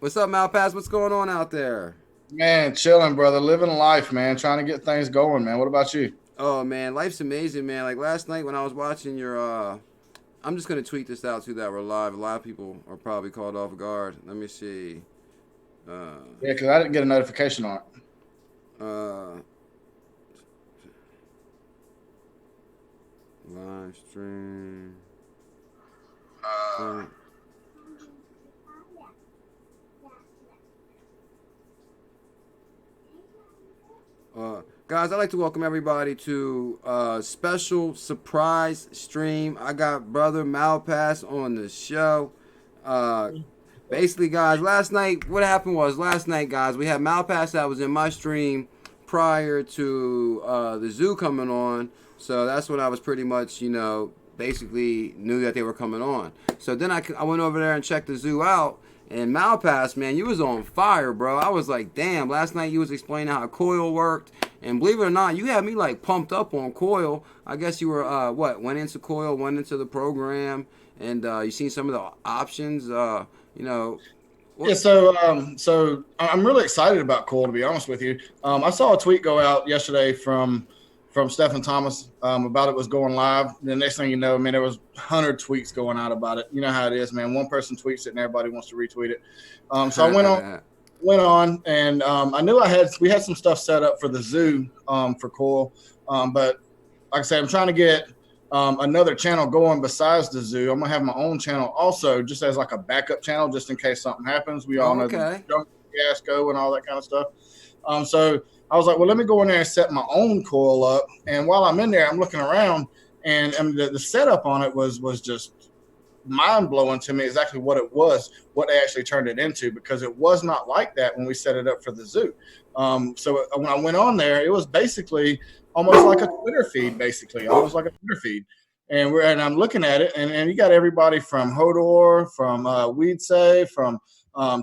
What's up, Malpass? What's going on out there? Man, chilling, brother. Living life, man. Trying to get things going, man. What about you? Oh man, life's amazing, man. Like last night when I was watching your I'm just gonna tweet this out too that we're live. A lot of people are probably caught off guard. Let me see. Uh Yeah, because I didn't get a notification on it. uh Live stream. Uh, Guys, I'd like to welcome everybody to a special surprise stream. I got brother Malpass on the show. Uh, Basically, guys, last night, what happened was last night, guys, we had Malpass that was in my stream prior to the zoo coming on. So that's when I was pretty much, basically knew that they were coming on. So then I went over there and checked the zoo out. And Malpass, man, you was on fire, bro. I was like, damn, last night you was explaining how Coil worked. And believe it or not, you had me like pumped up on Coil. I guess you were, went into Coil, went into the program, and you seen some of the options. You know, Yeah, what? so I'm really excited about Cole. To be honest with you, I saw a tweet go out yesterday from Stephen Thomas about it was going live. The next thing you know, I mean, there was 100 tweets going out about it. You know how it is, man. One person tweets it and everybody wants to retweet it. So I went on, and I knew we had some stuff set up for the zoo for Coil, but like I said, I'm trying to get another channel going besides the zoo. I'm gonna have my own channel also, just as like a backup channel, just in case something happens. We all Oh, know the okay. jungle fiasco and all that kind of stuff. So I was like, well, let me go in there and set my own coil up. And while I'm in there, I'm looking around, and the setup on it was just mind blowing to me exactly what it was, what they actually turned it into, because it was not like that when we set it up for the zoo. So when I went on there, it was basically almost like a Twitter feed, basically, almost like a Twitter feed. And I'm looking at it, and you got everybody from Hodor, from Weed Say, from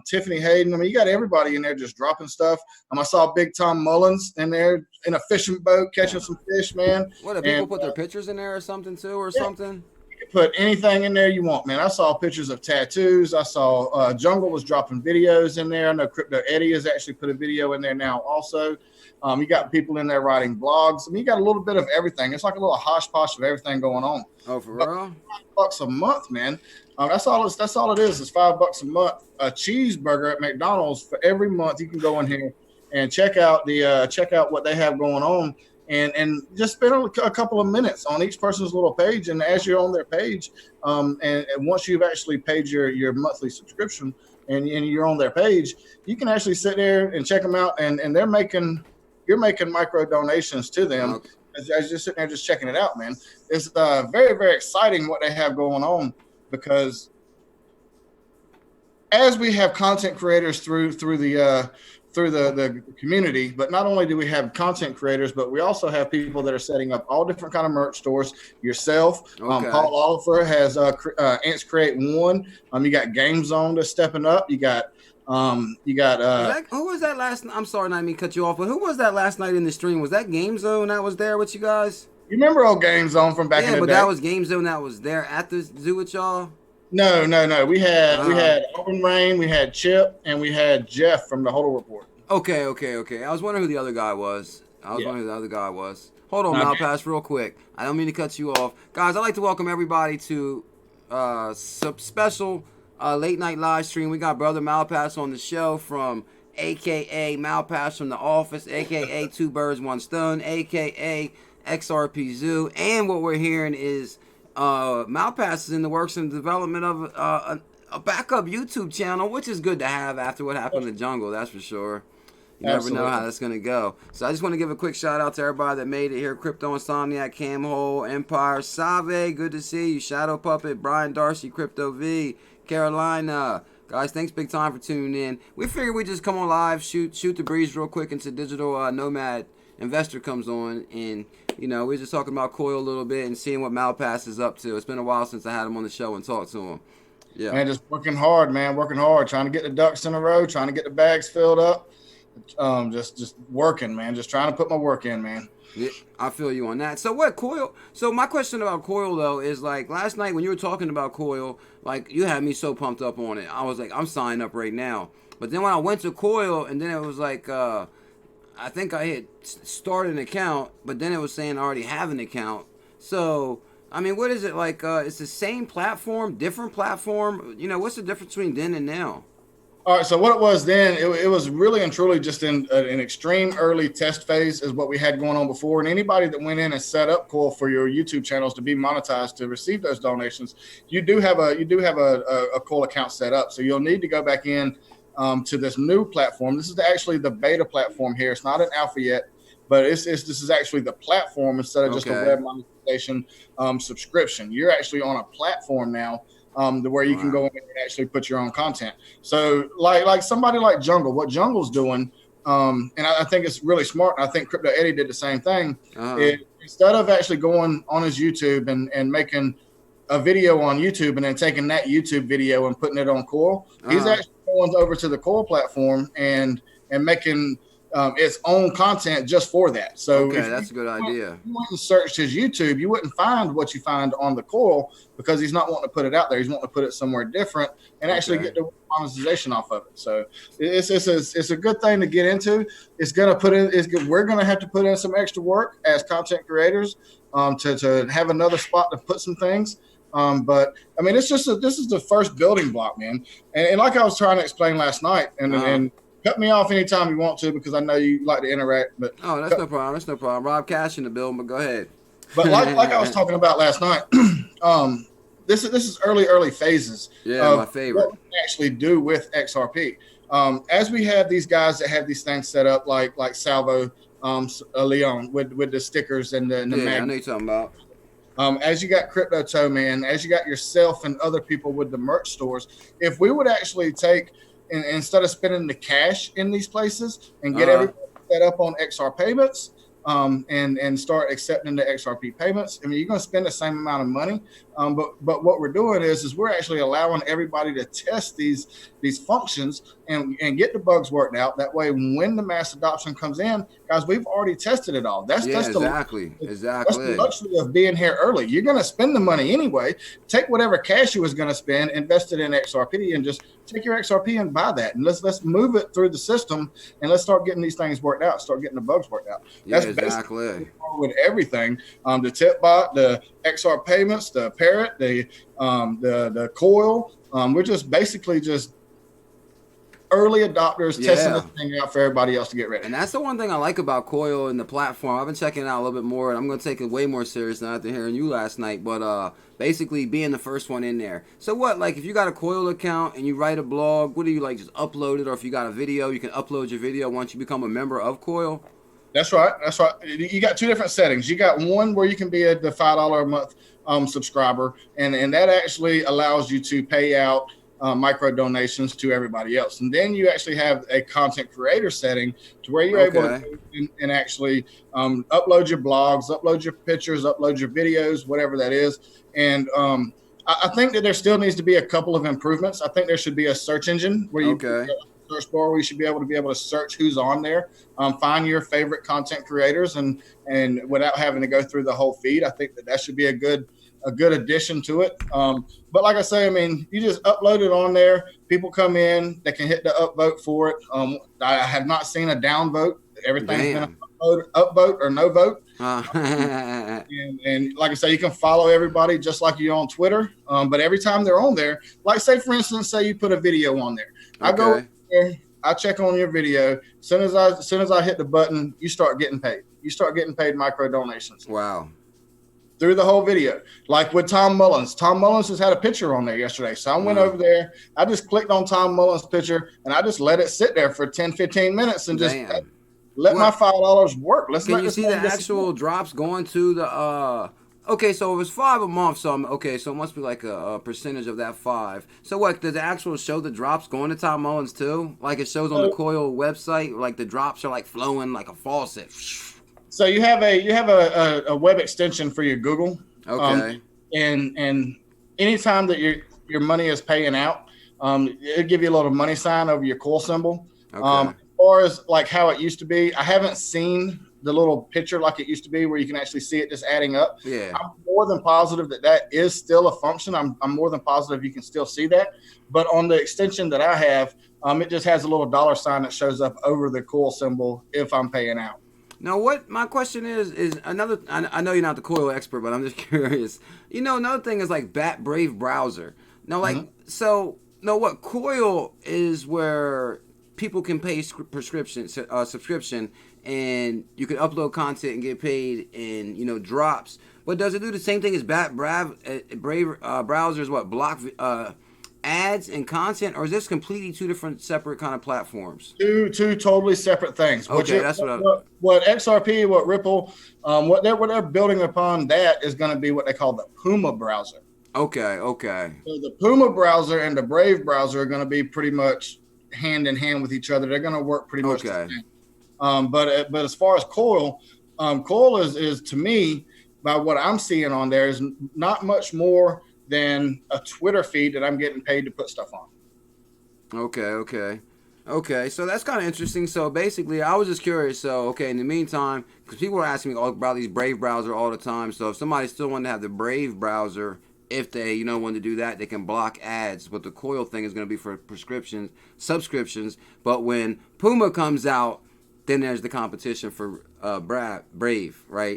Tiffany Hayden. I mean, you got everybody in there just dropping stuff. I saw Big Tom Mullins in there in a fishing boat catching some fish, man. What, do people And put their pictures in there or something too, or yeah, something? put anything in there you want, man. I saw pictures of tattoos. I saw Jungle was dropping videos in there. I know Crypto Eddie has actually put a video in there now also. You got people in there writing blogs. I mean, you got a little bit of everything. It's like a little hosh posh of everything going on. Oh, for But real? $5 a month, man. That's all. That's all it is. It's $5 a month. A cheeseburger at McDonald's for every month. You can go in here and check out what they have going on, and just spend a couple of minutes on each person's little page. And as you're on their page, and once you've actually paid your monthly subscription and you're on their page, you can actually sit there and check them out, and you're making micro donations to them Okay. as you're sitting there just checking it out, man. It's very, very exciting what they have going on, because as we have content creators through the community, but not only do we have content creators, but we also have people that are setting up all different kind of merch stores. Yourself, Okay. Paul Oliver has Ants Create One. You got Game Zone that's stepping up. You got Was that who was that last? I'm sorry, not me cut you off, but who was that last night in the stream? Was that Game Zone that was there with you guys? you remember old Game Zone from back in Yeah, the but day? that was Game Zone that was there at the zoo with y'all. No, no, no. We Uh, had Auburn Rain, we had Chip, and we had Jeff from the Hodl Report. okay. I was wondering who the other guy was. Yeah. Hold on, Now, Malpass, real quick. I don't mean to cut you off, guys. I'd like to welcome everybody to some special late night live stream. We got brother Malpass on the show from AKA Malpass from the office, AKA Two Birds One Stone, AKA XRP Zoo, and what we're hearing is Malpass is in the works and development of a backup YouTube channel, which is good to have after what happened in the jungle. That's for sure. You never know how absolutely. that's gonna go. So I just want to give a quick shout out to everybody that made it here: Crypto Insomniac, Cam Hole, Empire, Save, good to see you. Shadow Puppet, Brian Darcy, Crypto V, Carolina. Guys, thanks big time for tuning in. We figured we just come on live, shoot the breeze real quick until Digital Nomad Investor comes on, and we're just talking about Coil a little bit and seeing what Malpass is up to. It's been a while since I had him on the show and talked to him. Yeah. Man, just working hard, man, working hard, trying to get the ducks in a row, trying to get the bags filled up. Just working, man. Just trying to put my work in, man. Yeah, I feel you on that. So what coil? So my question about coil though is like last night when you were talking about coil, like you had me so pumped up on it. I was like, I'm signing up right now. But then when I went to coil, and then it was like, I think I hit start an account, but then it was saying I already have an account. So I mean, what is it like? It's the same platform, different platform. You know, what's the difference between then and now? All right, so what it was then, it was really and truly just in an extreme early test phase is what we had going on before. And anybody that went in and set up Coil for your YouTube channels to be monetized to receive those donations, you do have a Coil account set up. So you'll need to go back in to this new platform. This is actually the beta platform here. It's not an alpha yet, but this is actually the platform instead of just a web monetization subscription. You're actually on a platform now. To where you can go in and actually put your own content. So like somebody like Jungle, what Jungle's doing, and I think it's really smart. And I think Crypto Eddie did the same thing. Instead of actually going on his YouTube and making a video on YouTube and then taking that YouTube video and putting it on Coil, he's actually going over to the Coil platform and making its own content just for that. So that's a good idea. If you went and searched his YouTube, you wouldn't find what you find on the Coil because he's not wanting to put it out there. He's wanting to put it somewhere different and actually get the monetization off of it. So it's a good thing to get into. It's gonna put in. We're gonna have to put in some extra work as content creators to have another spot to put some things. But I mean, this is the first building block, man. And like I was trying to explain last night, and cut me off anytime you want to because I know you like to interact. But that's no problem. That's no problem. Rob Cash in the building, but go ahead. But like I was talking about last night, this is early phases. Yeah, my favorite. What we can actually do with XRP. As we have these guys that have these things set up, like Salvo Leon with the stickers and the I know you're talking about. As you got Crypto Toe Man, as you got yourself and other people with the merch stores, if we would actually take and instead of spending the cash in these places and get everything set up on XR payments and start accepting the XRP payments, I mean, you're going to spend the same amount of money. But what we're doing is we're actually allowing everybody to test these functions and get the bugs worked out. That way, when the mass adoption comes in, guys, we've already tested it all. That's exactly. That's the luxury of being here early. You're going to spend the money anyway. Take whatever cash you was going to spend, invest it in XRP, and just take your XRP and buy that. And let's move it through the system and let's start getting these things worked out. Start getting the bugs worked out. That's basically with everything. The Tipbot, the XR payments, the Parrot, the Coil. We're just basically just early adopters testing this thing out for everybody else to get ready. And that's the one thing I like about Coil and the platform. I've been checking it out a little bit more, and I'm going to take it way more serious than after hearing you last night. But basically being the first one in there. So what, like if you got a Coil account and you write a blog, what do you like, just upload it? Or if you got a video, you can upload your video once you become a member of Coil? That's right. You got two different settings. You got one where you can be the $5 a month subscriber, and that actually allows you to pay out micro donations to everybody else. And then you actually have a content creator setting to where you're able to and actually upload your blogs, upload your pictures, upload your videos, whatever that is. And I think that there still needs to be a couple of improvements. I think there should be a search engine where you search bar where you should be able to search who's on there, find your favorite content creators, and without having to go through the whole feed. I think that should be a good addition to it. But like I say, I mean, you just upload it on there. People come in, they can hit the upvote for it. I have not seen a downvote. Everything's been upvote or no vote. And like I say, you can follow everybody just like you on Twitter. But every time they're on there, like say for instance, say you put a video on there. I go there, I check on your video. As soon as I hit the button, you start getting paid. You start getting paid micro donations. Wow. Through the whole video. Like with Tom Mullins. Tom Mullins has had a picture on there yesterday. So I went over there. I just clicked on Tom Mullins' picture and I just let it sit there for 10, 15 minutes and just let my $5 work. Can you see the actual drops going to the okay, so it was $5 a month, so so it must be like a percentage of that 5. So what, does the actual show the drops going to Tom Mullins too? Like it shows on the Coil website, like the drops are like flowing like a faucet. So you have a web extension for your Google. Okay. And anytime that your money is paying out, it'll give you a little money sign over your Coil symbol. Okay. far as like how it used to be, I haven't seen the little picture like it used to be where you can actually see it just adding up. Yeah. I'm more than positive that is still a function. I'm more than positive you can still see that. But on the extension that I have, it just has a little dollar sign that shows up over the coil symbol if I'm paying out. Now, what my question is another. I know you're not the coil expert, but I'm just curious. Another thing is like Brave browser. Now, like, so, no, what coil is where people can pay subscription, and you can upload content and get paid in drops. But does it do the same thing as Brave browsers? What block ads and content, or is this completely two different separate kind of platforms? Two totally separate things. Okay, that's what XRP, what Ripple, what they're building upon that is going to be what they call the Puma browser. Okay. So the Puma browser and the Brave browser are going to be pretty much hand in hand with each other. They're going to work pretty much the same. But as far as coil is to me, by what I'm seeing on there, is not much more than a Twitter feed that I'm getting paid to put stuff on. Okay. So that's kind of interesting. So basically, I was just curious. So, okay, in the meantime, because people are asking me about these Brave browser all the time. So if somebody still wanted to have the Brave browser, if they, want to do that, they can block ads. But the coil thing is going to be for subscriptions. But when Puma comes out, then there's the competition for Brave, right?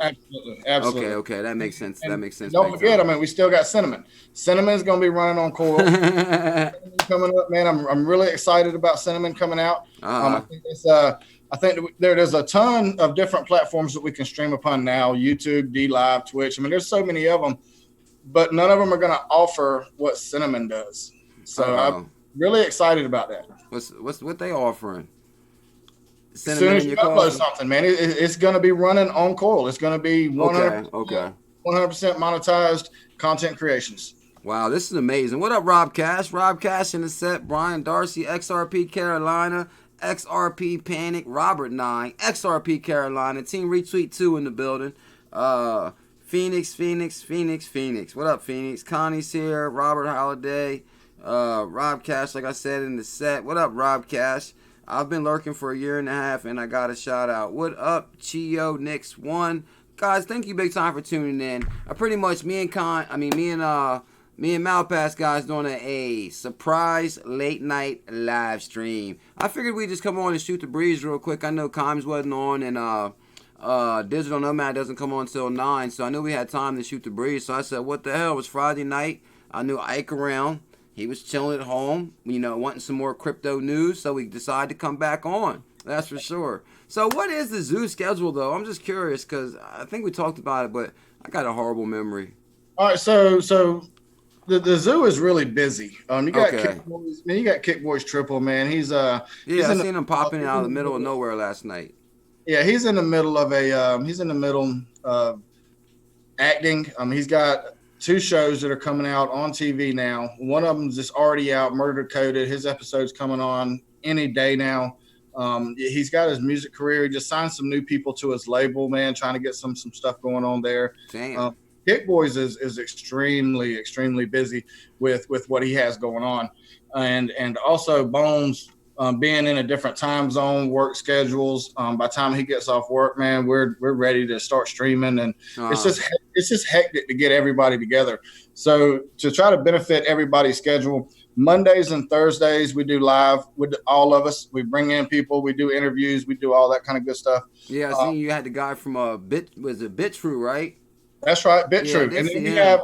Absolutely. Okay, that makes sense. Don't forget, we still got Cinnamon. Cinnamon's going to be running on coil. Coming up, man. I'm really excited about Cinnamon coming out. I think there's a ton of different platforms that we can stream upon now: YouTube, D Live, Twitch. There's so many of them, but none of them are going to offer what Cinnamon does. So I'm really excited about that. What they offering? As soon as you upload something, man, it's going to be running on coil. It's going to be 100% monetized content creations. Wow, this is amazing. What up, Rob Cash? Rob Cash in the set. Brian Darcy, XRP Carolina, XRP Panic, Robert 9, XRP Carolina, Team Retweet 2 in the building. Phoenix. What up, Phoenix? Connie's here. Robert Holiday. Rob Cash, like I said, in the set. What up, Rob Cash? I've been lurking for a year and a half, and I got a shout out. What up, Chio Nix 1? Guys, thank you big time for tuning in. Me and Malpass guys doing a surprise late night live stream. I figured we'd just come on and shoot the breeze real quick. I know Kimes wasn't on, and Digital Nomad doesn't come on until 9, so I knew we had time to shoot the breeze. So I said, what the hell? It was Friday night. I knew Ike around. He was chilling at home, wanting some more crypto news, so we decided to come back on. That's for sure. So what is the zoo schedule, though? I'm just curious, because I think we talked about it, but I got a horrible memory. All right, so the zoo is really busy. You got Kick Boys, man. You got Kick Boys Triple, man. He's I seen him popping out of the middle of nowhere last night. Yeah, he's in the middle of acting. He's got 2 shows that are coming out on TV now. One of them is just already out, Murder Coded. His episode's coming on any day now. He's got his music career. He just signed some new people to his label, man, trying to get some stuff going on there. Damn. Kick Boys is extremely, extremely busy with what he has going on. And also Bones being in a different time zone, work schedules. By the time he gets off work, man, we're ready to start streaming, and it's just hectic to get everybody together. So to try to benefit everybody's schedule, Mondays and Thursdays we do live with all of us. We bring in people, we do interviews, we do all that kind of good stuff. Yeah, I seen you had the guy from BitTrue, right? That's right, BitTrue. Yeah, and then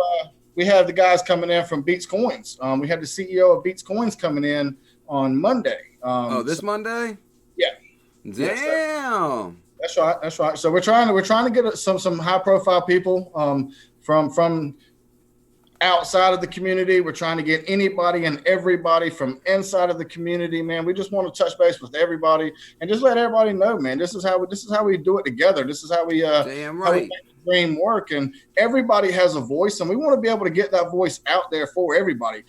we have the guys coming in from Beats Coins. We had the CEO of Beats Coins coming in on Monday. Monday? Yeah. Damn. That's right. So we're trying to get some high profile people from outside of the community. We're trying to get anybody and everybody from inside of the community, man. We just want to touch base with everybody and just let everybody know, man. This is how we do it together. This is how we damn right. How we make the dream work, and everybody has a voice, and we want to be able to get that voice out there for everybody.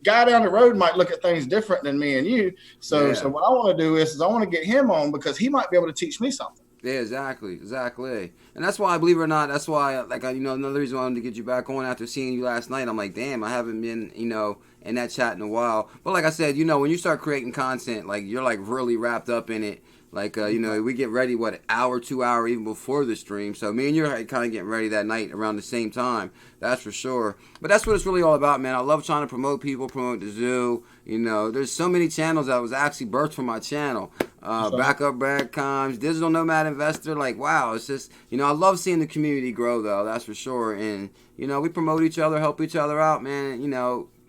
Guy down the road might look at things different than me and you. So what I want to do is I want to get him on because he might be able to teach me something. Yeah, exactly. And that's why, believe it or not, that's why, like, another reason I wanted to get you back on after seeing you last night. I'm like, damn, I haven't been, in that chat in a while. But like I said, when you start creating content, like, you're like really wrapped up in it. Like, we get ready, what, an hour, 2 hour even before the stream. So me and you are kind of getting ready that night around the same time. That's for sure. But that's what it's really all about, man. I love trying to promote people, promote the zoo. There's so many channels that was actually birthed from my channel. Backup Brad Combs, Digital Nomad Investor. Like, wow, it's just, I love seeing the community grow, though. That's for sure. And, we promote each other, help each other out, man.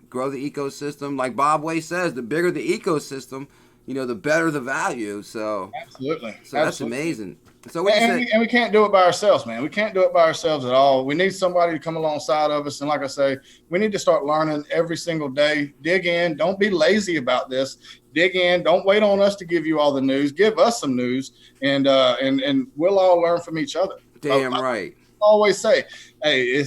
Grow the ecosystem. Like Bob Way says, the bigger the ecosystem, the better the value. So absolutely. That's amazing. So we can't do it by ourselves, man. We can't do it by ourselves at all. We need somebody to come alongside of us. And like I say, we need to start learning every single day. Dig in. Don't be lazy about this. Dig in. Don't wait on us to give you all the news. Give us some news, and we'll all learn from each other. Damn right. I always say, hey,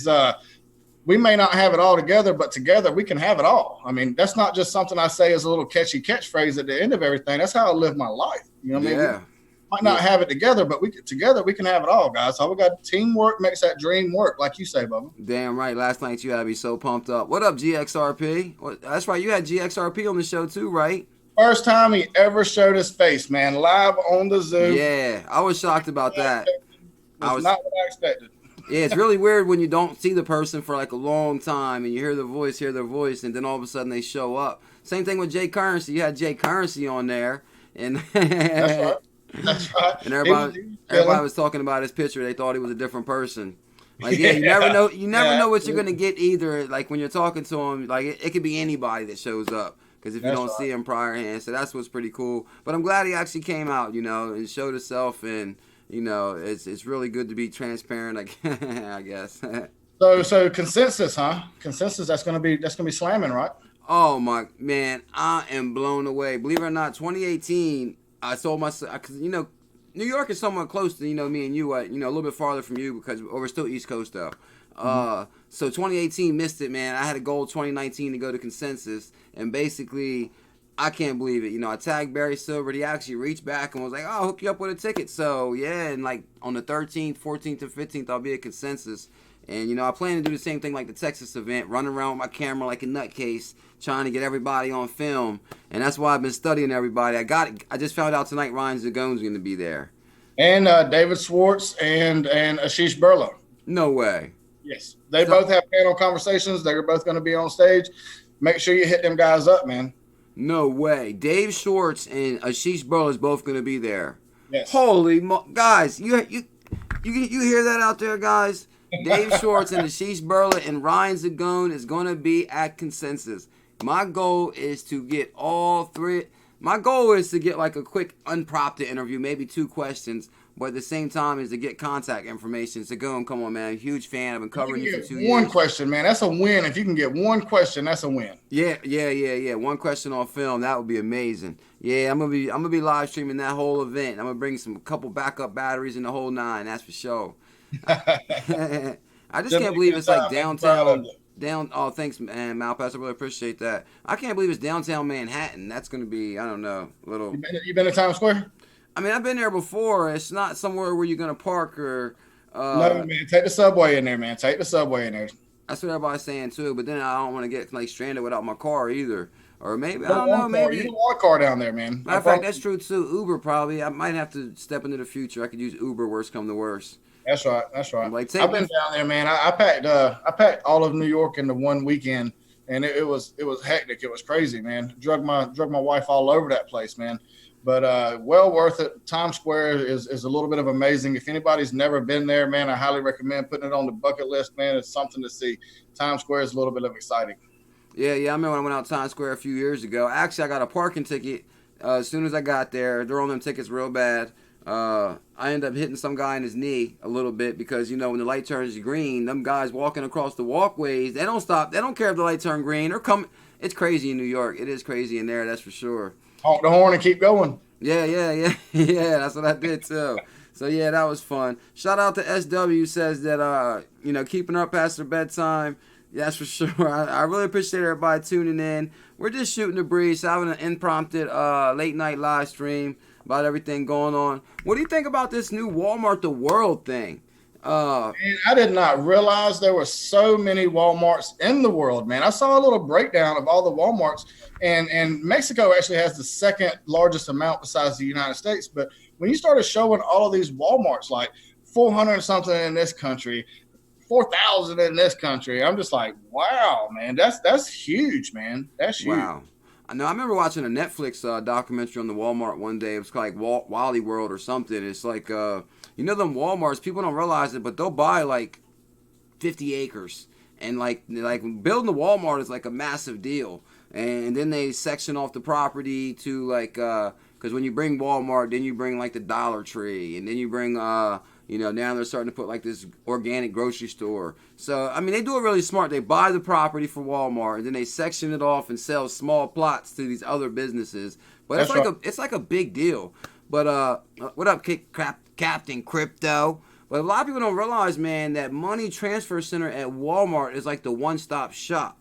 we may not have it all together, but together we can have it all. I mean, that's not just something I say as a little catchy catchphrase at the end of everything. That's how I live my life. You know what I mean? Yeah. We might not have it together, but together we can have it all, guys. So we got teamwork makes that dream work, like you say, Bubba. Damn right. Last night you had me so pumped up. What up, GXRP? That's right. You had GXRP on the show too, right? First time he ever showed his face, man, live on the Zoom. Yeah, I was shocked about that. That's not what I expected. Yeah, it's really weird when you don't see the person for like a long time and you hear their voice, and then all of a sudden they show up. Same thing with Jay Currency. You had Jay Currency on there, and That's right. And everybody was talking about his picture. They thought he was a different person. Like, yeah, you never know. You never know what you're gonna get either. Like when you're talking to him, like it could be anybody that shows up. Because if you don't see him prior hand, so that's what's pretty cool. But I'm glad he actually came out, and showed himself, and it's really good to be transparent. I guess. So consensus, huh? Consensus. That's gonna be slamming, right? Oh my man, I am blown away. Believe it or not, 2018. I told myself, because New York is somewhat close to me and you, a little bit farther from you because we're still East Coast though. So 2018 missed it, man. I had a goal 2019 to go to consensus, and basically, I can't believe it. I tagged Barry Silver. He actually reached back and was like, "Oh, I'll hook you up with a ticket." So yeah, and like on the 13th, 14th, and 15th, I'll be at consensus. And I plan to do the same thing like the Texas event, run around with my camera like a nutcase, trying to get everybody on film. And that's why I've been studying everybody. I just found out tonight Ryan Zagone's going to be there. And David Schwartz and Ashish Burla. No way. Yes. They both have panel conversations. They're both going to be on stage. Make sure you hit them guys up, man. No way. Dave Schwartz and Ashish Burla is both going to be there. Yes. Holy guys, you hear that out there, guys? Dave Schwartz and Ashish Burla and Ryan Zagone is going to be at consensus. My goal is to get all three. My goal is to get like a quick unprompted interview, maybe 2 questions, but at the same time is to get contact information. Zagone, come on, man. Huge fan. I've been covering you for 2 years. One question, man. That's a win. If you can get one question, that's a win. Yeah. 1 question on film, that would be amazing. Yeah, I'm gonna be live streaming that whole event. I'm gonna bring a couple backup batteries and the whole 9. That's for sure. I just can't believe it's like downtown. Oh, thanks, man, Malpass. I really appreciate that. I can't believe it's downtown Manhattan. That's going to be, I don't know, a little. You been to Times Square? I mean, I've been there before. It's not somewhere where you're going to park or. No, man. Take the subway in there, man. Take the subway in there. That's what everybody's saying too. But then I don't want to get like stranded without my car either. Or maybe I don't know. Maybe you don't want a car down there, man. Matter of fact, that's true too. Uber probably. I might have to step into the future. I could use Uber. Worst come to worst. That's right. Like, I've been down there, man. I packed all of New York into one weekend, and it was hectic. It was crazy, man. Drug my wife all over that place, man. But well worth it. Times Square is a little bit of amazing. If anybody's never been there, man, I highly recommend putting it on the bucket list, man. It's something to see. Times Square is a little bit of exciting. Yeah. I remember when I went out to Times Square a few years ago. Actually, I got a parking ticket as soon as I got there. They're on them tickets real bad. I ended up hitting some guy in his knee a little bit because, when the light turns green, them guys walking across the walkways, they don't stop. They don't care if the light turns green. They're coming. It's crazy in New York. It is crazy in there, that's for sure. Honk the horn and keep going. Yeah. Yeah, that's what I did too. So, yeah, that was fun. Shout out to SW, says that, keeping up past their bedtime. That's for sure. I really appreciate everybody tuning in. We're just shooting the breeze, having an impromptu late night live stream. about everything going on. What do you think about this new Walmart the World thing? Man, I did not realize there were so many Walmarts in the world, man. I saw a little breakdown of all the Walmarts, and Mexico actually has the second largest amount besides the United States. But when you started showing all of these Walmarts, like 400 something in this country, 4,000 in this country, I'm just like, wow, man, that's huge, man. That's huge. Wow. I know. I remember watching a Netflix documentary on the Walmart one day. It was called like Wally World or something. It's like, you know, them Walmarts. People don't realize it, but they'll buy like 50 acres, and like building a Walmart is like a massive deal. And then they section off the property to like, because when you bring Walmart, then you bring like the Dollar Tree, and then you bring you know, now they're starting to put like this organic grocery store. So, I mean, they do it really smart. They buy the property for Walmart, and then they section it off and sell small plots to these other businesses. But That's right. it's like a big deal. But what up, Captain Crypto? But a lot of people don't realize, man, that money transfer center at Walmart is like the one-stop shop.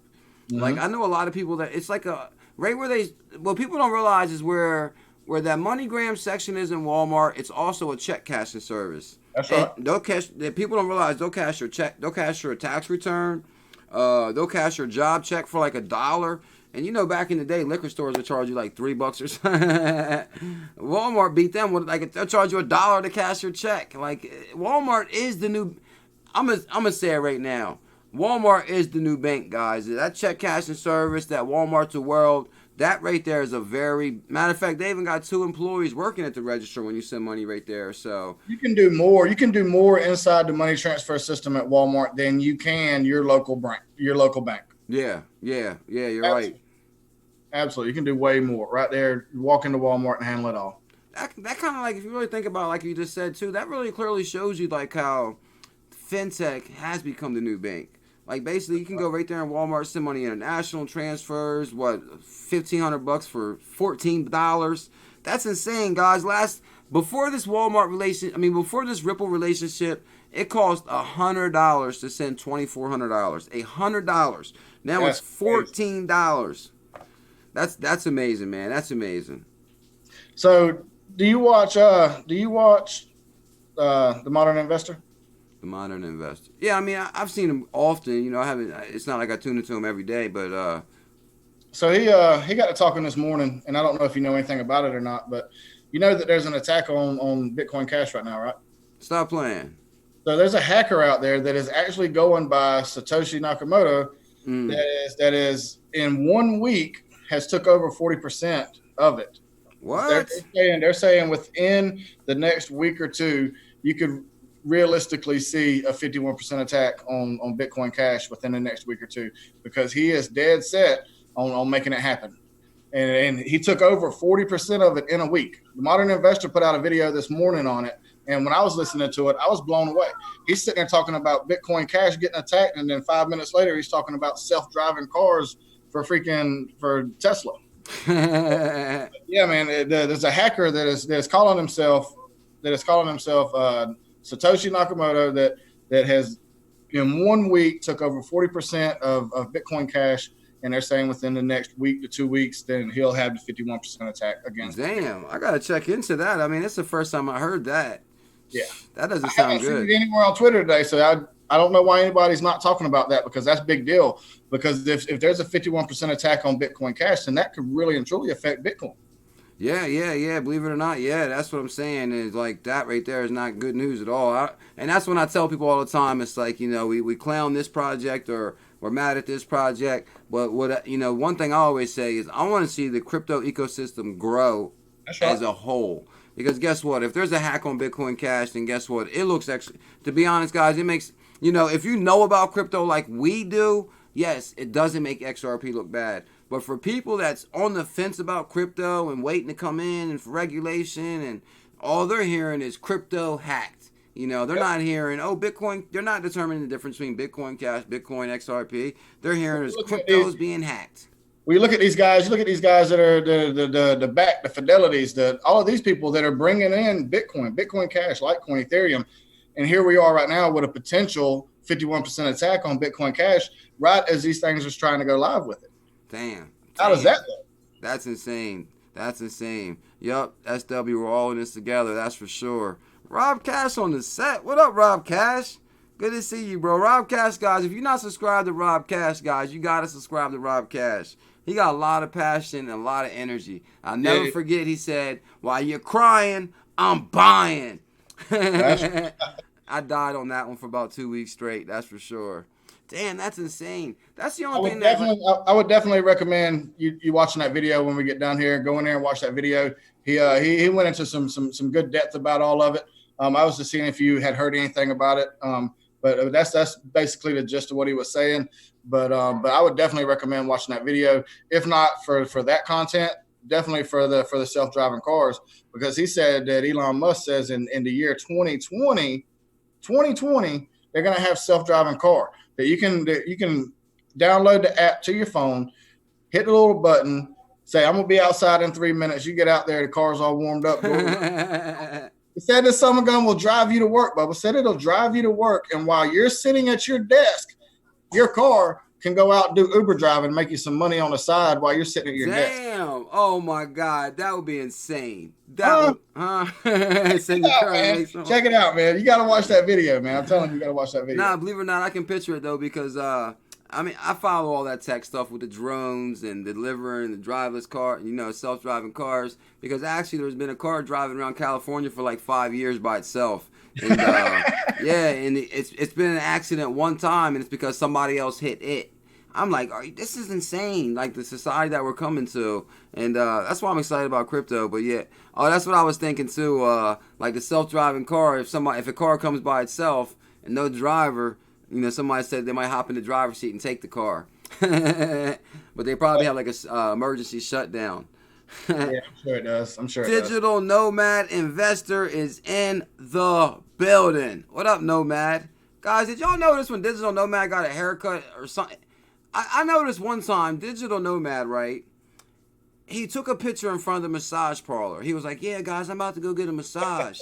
Like, I know a lot of people that it's like a right where they what people don't realize is where that MoneyGram section is in Walmart. It's also a check cashing service. That's And right. they'll cash. People don't realize they'll cash your check. They'll cash your tax return. They'll cash your job check for like $1. And you know, back in the day, liquor stores would charge you like $3 or something. Walmart beat them with like they'll charge you $1 to cash your check. Like Walmart is the new. I'm gonna say it right now. Walmart is the new bank, guys. That check cashing service, that Walmart to World, that right there is a very matter of fact. They even got 2 employees working at the register when you send money right there. So You can do more. You can do more inside the money transfer system at Walmart than you can your local bank. Your local bank. yeah. You're Absolutely. right. Absolutely. You can do way more right there. Walk into Walmart and handle it all. That kind of like if you really think about it, like you just said too, that really clearly shows you like how fintech has become the new bank. Like basically, you can go right there in Walmart, send money international transfers. What $1,500 for $14? That's insane, guys. Before this before this Ripple relationship, it cost $100 to send $2,400. $100. Now it's That's crazy. $14. That's amazing, man. That's amazing. So, do you watch? The Modern Investor? The modern investor. Yeah, I mean, I've seen him often. You know, I haven't. It's not like I tune into him every day, but So he got to talking this morning, and I don't know if you know anything about it or not, but you know that there's an attack on Bitcoin Cash right now, right? stop playing. So there's a hacker out there that is actually going by Satoshi Nakamoto Mm. that is in 1 week has took over 40% of it. They're What? they're saying within the next week or two, you could realistically see a 51% attack on Bitcoin Cash within the next week or two because he is dead set on making it happen. And he took over 40% of it in a week. The Modern Investor put out a video this morning on it. And when I was listening to it, I was blown away. He's sitting there talking about Bitcoin Cash getting attacked. And then 5 minutes later, he's talking about self-driving cars for Tesla. Yeah, man. There's a hacker that is calling himself Satoshi Nakamoto that has in 1 week took over 40% of Bitcoin Cash, and they're saying within the next week to 2 weeks, then he'll have the 51% attack against. Damn, I gotta check into that. I mean, it's the first time I heard that. Yeah, That doesn't I sound haven't seen good. it anywhere on Twitter today, so I don't know why anybody's not talking about that because that's a big deal. Because if there's a 51% attack on Bitcoin Cash, then that could really and truly affect Bitcoin. Yeah. Believe it or not, yeah, that's what I'm saying. Is like that right there is not good news at all. And that's when I tell people all the time. It's like we clown this project or we're mad at this project, but one thing I always say is I want to see the crypto ecosystem grow That's right. as a whole. Because guess what? If there's a hack on Bitcoin Cash, then guess what? It looks actually, to be honest, guys, it makes if you know about crypto like we do, yes, it doesn't make XRP look bad. But for people that's on the fence about crypto and waiting to come in and for regulation and all they're hearing is crypto hacked. They're not hearing, Bitcoin. They're not determining the difference between Bitcoin Cash, Bitcoin XRP. They're hearing is crypto's being hacked. Well, you look at these guys. You look at these guys that are the Fidelities, all of these people that are bringing in Bitcoin Cash, Litecoin, Ethereum, and here we are right now with a potential 51% attack on Bitcoin Cash, right as these things are trying to go live with it. Damn. How does that look? That's insane. That's insane. Yup, SW, we're all in this together. That's for sure. Rob Cash on the set. What up, Rob Cash? Good to see you, bro. Rob Cash, guys. If you're not subscribed to Rob Cash, guys, you gotta subscribe to Rob Cash. He got a lot of passion and a lot of energy. I'll never forget. He said, "While you're crying, I'm buying." I died on that one for about 2 weeks straight. That's for sure. Damn, that's insane. That's the only thing I would definitely recommend you watching that video when we get done here. Go in there and watch that video. He went into some good depth about all of it. I was just seeing if you had heard anything about it. But that's basically the gist of what he was saying. But I would definitely recommend watching that video. If not for that content, definitely for the self-driving cars, because he said that Elon Musk says in the year 2020, they're going to have self-driving car that you can download the app to your phone, hit the little button, say, I'm going to be outside in 3 minutes. You get out there, the car's all warmed up. It said the summer gun will drive you to work, Bubba. Said it'll drive you to work. And while you're sitting at your desk, your car can go out and do Uber driving and make you some money on the side while you're sitting at your desk. Damn. Oh, my God. That would be insane. That would, Check it out, man. You got to watch that video, man. I'm telling you, got to watch that video. Nah, believe it or not, I can picture it, though, because, I mean, I follow all that tech stuff with the drones and delivering the driverless car, self-driving cars, because actually there's been a car driving around California for like 5 years by itself. And, and it's been an accident one time, and it's because somebody else hit it. I'm like, this is insane, like the society that we're coming to. And that's why I'm excited about crypto. But yeah, that's what I was thinking too. Like the self-driving car, if a car comes by itself and no driver, somebody said they might hop in the driver's seat and take the car. But they probably have like a emergency shutdown. Yeah, I'm sure it does. Digital Nomad Investor is in the building. What up, Nomad? Guys, did y'all notice when Digital Nomad got a haircut or something? I noticed one time, Digital Nomad, right? He took a picture in front of the massage parlor. He was like, yeah, guys, I'm about to go get a massage.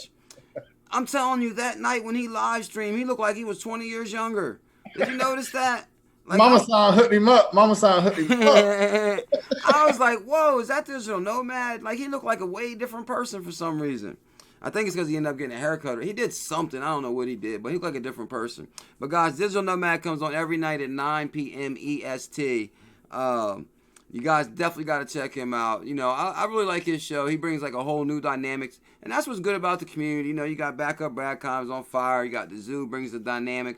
I'm telling you, that night when he live streamed, he looked like he was 20 years younger. Did you notice that? Like, Mama San hooked him up. I was like, whoa, is that Digital Nomad? Like, he looked like a way different person for some reason. I think it's because he ended up getting a haircut. He did something. I don't know what he did, but he looked like a different person. But, guys, Digital Nomad comes on every night at 9 p.m. EST. You guys definitely got to check him out. I really like his show. He brings, like, a whole new dynamics. And that's what's good about the community. You got Backup Bradcom's on fire. You got the Zoo brings the dynamic,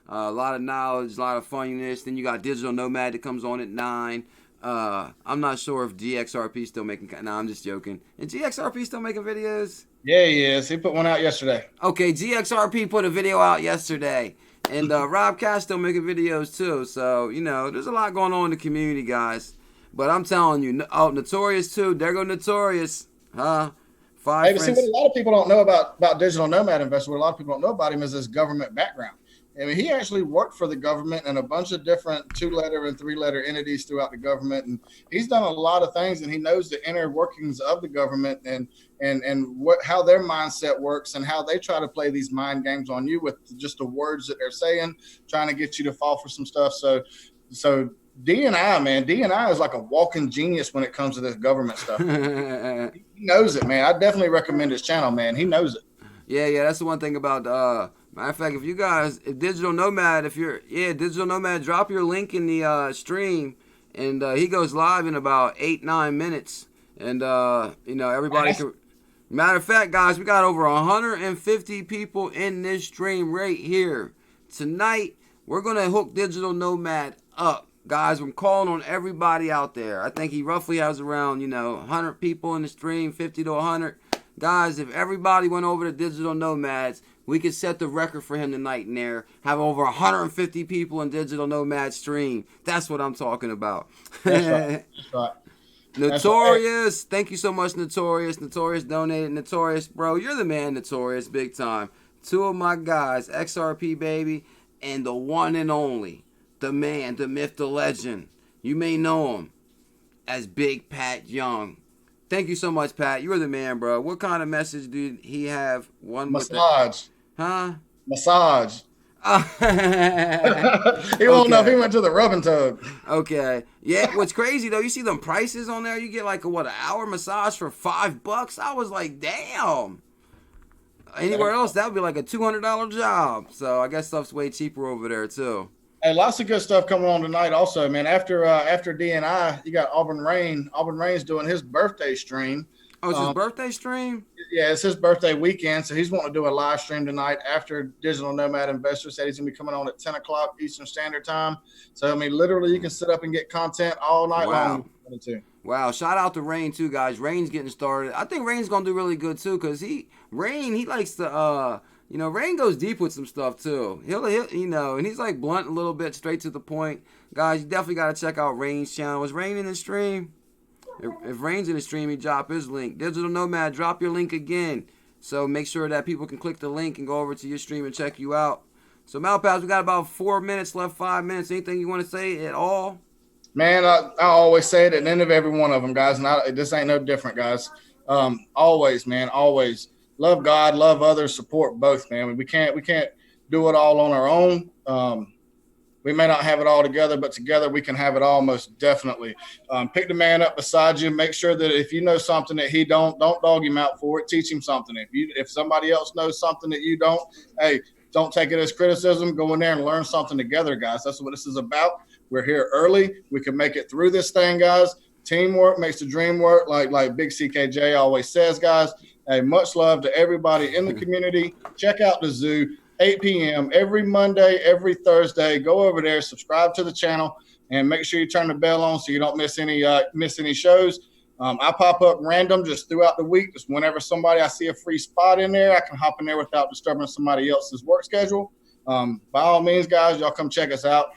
a lot of knowledge, a lot of funniness. Then you got Digital Nomad that comes on at 9. I'm not sure if GXRP still making. No, I'm just joking. And GXRP still making videos? Yeah, he is. He put one out yesterday. Okay, GXRP put a video out yesterday. And Rob Cash still making videos too. So, there's a lot going on in the community, guys. But I'm telling you, Notorious too. There go Notorious. Huh? Hey, see, what a lot of people don't know about Digital Nomad Investor, what a lot of people don't know about him is his government background. I mean, he actually worked for the government and a bunch of different 2-letter and 3-letter entities throughout the government, and he's done a lot of things, and he knows the inner workings of the government and how their mindset works and how they try to play these mind games on you with just the words that they're saying, trying to get you to fall for some stuff. So D&I is like a walking genius when it comes to this government stuff. He knows it, man. I definitely recommend his channel, man. He knows it. Yeah, that's the one thing about matter of fact, if Digital Nomad, Digital Nomad, drop your link in the stream, and he goes live in about 8-9 minutes, and everybody can. Matter of fact, guys, we got over 150 people in this stream right here tonight. We're gonna hook Digital Nomad up, guys. I'm calling on everybody out there. I think he roughly has around 100 people in the stream, 50 to 100. Guys, if everybody went over to Digital Nomads, we could set the record for him tonight in there. Have over 150 people in Digital Nomad stream. That's what I'm talking about. That's right. Notorious. Thank you so much, Notorious. Notorious donated. Notorious, bro, you're the man, Notorious, big time. 2 of my guys, XRP baby, and the one and only, the man, the myth, the legend. You may know him as Big Pat Young. Thank you so much, Pat. You're the man, bro. What kind of message did he have? Massage. Huh? Massage. He won't know if he Okay. went to the rubbing tub. Okay. Yeah. What's crazy though, you see them prices on there. You get like a what, an hour massage for $5. I was like, damn. Anywhere else that would be like a $200 job. So I guess stuff's way cheaper over there too. Hey, lots of good stuff coming on tonight. Also, man. After DNI, you got Auburn Rain. Auburn Rain's doing his birthday stream. Oh, it's his Um, birthday stream. yeah, it's his birthday weekend, so he's wanting to do a live stream tonight after Digital Nomad Investor said he's gonna be coming on at 10 o'clock Eastern Standard Time. So I mean, literally, you can sit up and get content all night long. Wow. Wow, shout out to Rain too, guys. Rain's getting started. I think Rain's gonna do really good too, cause he likes to Rain goes deep with some stuff too. He'll and he's like blunt a little bit, straight to the point. Guys, you definitely gotta check out Rain's channel. Is Rain in the stream? If Rain's in the stream, he drop his link. Digital Nomad, drop your link again. So make sure that people can click the link and go over to your stream and check you out. So Malpass, we got about 4 minutes left, 5 minutes. Anything you want to say at all? Man, I always say it at the end of every one of them, guys, and this ain't no different, guys. Always, man, always love God, love others, support both, man. We can't do it all on our own. We may not have it all together, but together we can have it all, most definitely. Pick the man up beside you. Make sure that if you know something that he don't dog him out for it. Teach him something. If somebody else knows something that you don't, hey, don't take it as criticism. Go in there and learn something together, guys. That's what this is about. We're here early. We can make it through this thing, guys. Teamwork makes the dream work, like Big CKJ always says, guys. Hey, much love to everybody in the community. Check out the zoo. 8 p.m. every Monday, every Thursday. Go over there, subscribe to the channel, and make sure you turn the bell on so you don't miss any shows. I pop up random just throughout the week. Just whenever I see a free spot in there, I can hop in there without disturbing somebody else's work schedule. By all means, guys, y'all come check us out.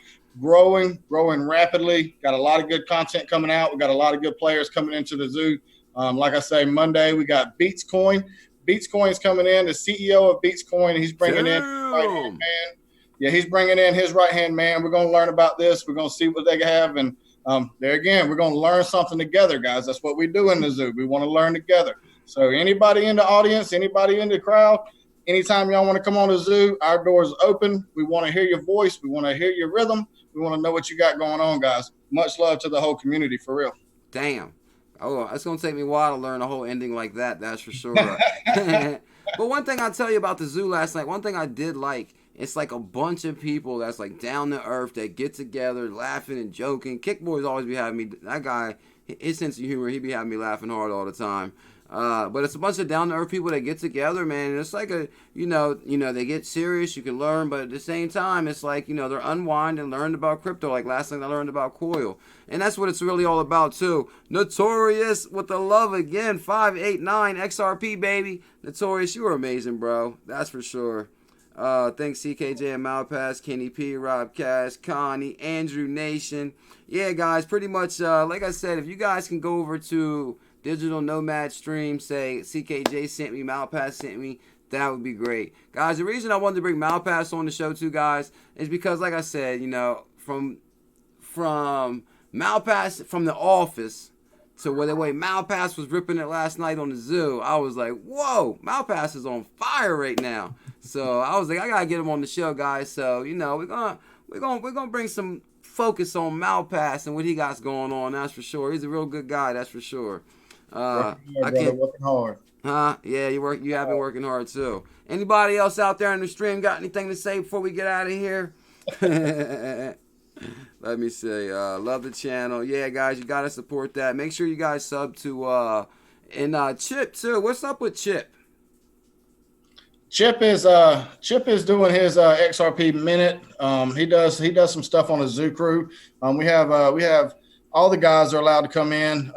Growing rapidly. Got a lot of good content coming out. We got a lot of good players coming into the zoo. Like I say, Monday we got Beats Coin. Beats Coin's coming in, the CEO of Beats Coin. He's bringing in right-hand man. Yeah, he's bringing in his right-hand man. We're going to learn about this. We're going to see what they have. And there again, we're going to learn something together, guys. That's what we do in the zoo. We want to learn together. So anybody in the audience, anybody in the crowd, anytime y'all want to come on the zoo, our door's open. We want to hear your voice. We want to hear your rhythm. We want to know what you got going on, guys. Much love to the whole community, for real. Damn. Oh, it's going to take me a while to learn a whole ending like that, that's for sure. But one thing I'll tell you about the zoo last night, one thing I did like, it's like a bunch of people that's like down to earth that get together, laughing and joking. Kickboys always be having me, that guy, his sense of humor, he be having me laughing hard all the time. But it's a bunch of down to earth people that get together, man. And it's like they get serious. You can learn, but at the same time, it's like they're unwind and learned about crypto. Like last night, I learned about Coil, and that's what it's really all about too. Notorious with the love again, 589 XRP baby. Notorious, you were amazing, bro. That's for sure. Thanks CKJ and Malpass, Kenny P, Rob Cash, Connie, Andrew Nation. Yeah, guys, pretty much like I said, if you guys can go over to Digital Nomad stream, say CKJ sent me, Malpass sent me, that would be great. Guys, the reason I wanted to bring Malpass on the show too, guys, is because like I said, from Malpass from the office to where the way Malpass was ripping it last night on the zoo, I was like, whoa, Malpass is on fire right now. So I was like, I gotta get him on the show, guys. So we're gonna bring some focus on Malpass and what he got going on. That's for sure. He's a real good guy. That's for sure. Working hard. Yeah, you have been working hard too. Anybody else out there in the stream got anything to say before we get out of here? Let me say, love the channel. Yeah, guys, you gotta support that. Make sure you guys sub to Chip too. What's up with Chip? Chip is doing his XRP minute. He does some stuff on the zoo crew. We have all the guys are allowed to come in.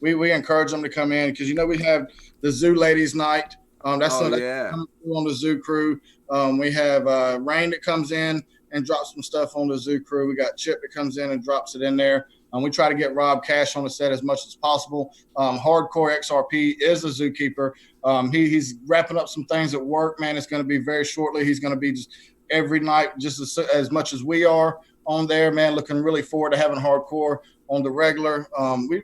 We encourage them to come in because we have the zoo ladies night. That's on the zoo crew. We have Rain that comes in and drops some stuff on the zoo crew. We got Chip that comes in and drops it in there. We try to get Rob Cash on the set as much as possible. Hardcore XRP is a zookeeper. He's wrapping up some things at work, man. It's going to be very shortly. He's going to be just every night, just as much as we are on there, man. Looking really forward to having Hardcore on the regular.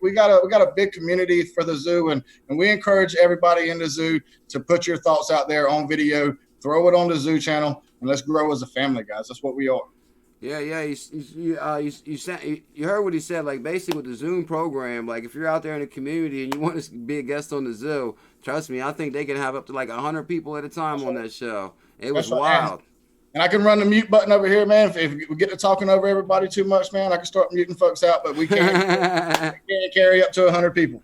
We got a big community for the zoo, and we encourage everybody in the zoo to put your thoughts out there on video. Throw it on the zoo channel. and let's grow as a family, guys. That's what we are. Yeah, yeah. You heard what he said. Like basically with the Zoom program, like if you're out there in the community and you want to be a guest on the Zoo, trust me, I think they can have up to like 100 people at a time That's on right. that show. It was That's right. wild. And I can run the mute button over here, man. If we get to talking over everybody too much, man, I can start muting folks out. But we can't carry up to 100 people.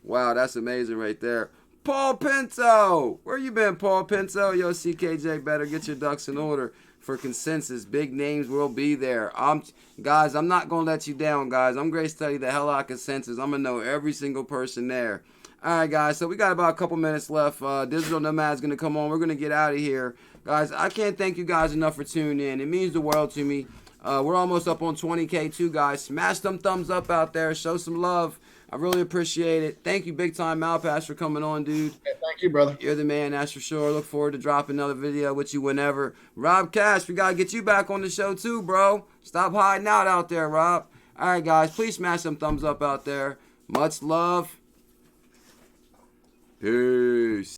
Wow, that's amazing right there. Paul Pinto, where you been, Paul Pinto? Yo, CKJ, better get your ducks in order for consensus. Big names will be there. Guys, I'm not gonna let you down, guys. I'm going to study the hell out of consensus. I'm gonna know every single person there. All right, guys. So we got about a couple minutes left. Digital Nomad's gonna come on. We're gonna get out of here, guys. I can't thank you guys enough for tuning in. It means the world to me. We're almost up on 20K too, guys. Smash them thumbs up out there. Show some love. I really appreciate it. Thank you, big time Malpass, for coming on, dude. Hey, thank you, brother. You're the man, that's for sure. Look forward to dropping another video with you whenever. Rob Cash, we got to get you back on the show too, bro. Stop hiding out there, Rob. All right, guys, please smash some thumbs up out there. Much love. Peace.